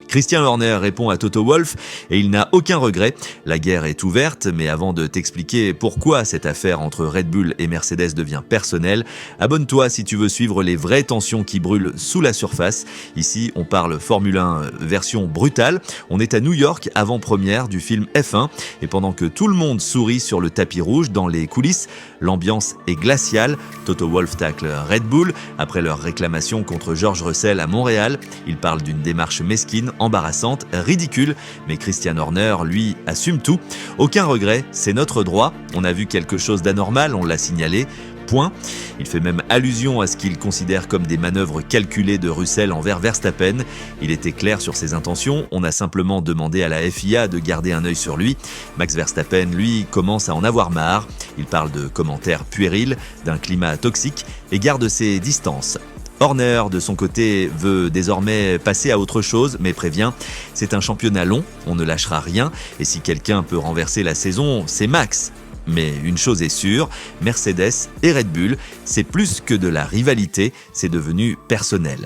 Christian Horner répond à Toto Wolff et il n'a aucun regret. La guerre est ouverte, mais avant de t'expliquer pourquoi cette affaire entre Red Bull et Mercedes devient personnelle, abonne-toi si tu veux suivre les vraies tensions qui brûlent sous la surface. Ici, on parle Formule 1 version brutale. On est à New York, avant-première du film F1, et pendant que tout le monde sourit sur le tapis rouge dans les coulisses, l'ambiance est glaciale. Toto Wolff tacle Red Bull après leur réclamation contre George Russell à Montréal. Il parle d'une démarche mesquine, embarrassante, ridicule, mais Christian Horner, lui, assume tout. Aucun regret, c'est notre droit. On a vu quelque chose d'anormal, on l'a signalé. Point. Il fait même allusion à ce qu'il considère comme des manœuvres calculées de Russell envers Verstappen. Il était clair sur ses intentions, on a simplement demandé à la FIA de garder un œil sur lui. Max Verstappen, lui, commence à en avoir marre. Il parle de commentaires puérils, d'un climat toxique et garde ses distances. Horner, de son côté, veut désormais passer à autre chose, mais prévient, c'est un championnat long, on ne lâchera rien, et si quelqu'un peut renverser la saison, c'est Max. Mais une chose est sûre, Mercedes et Red Bull, c'est plus que de la rivalité, c'est devenu personnel.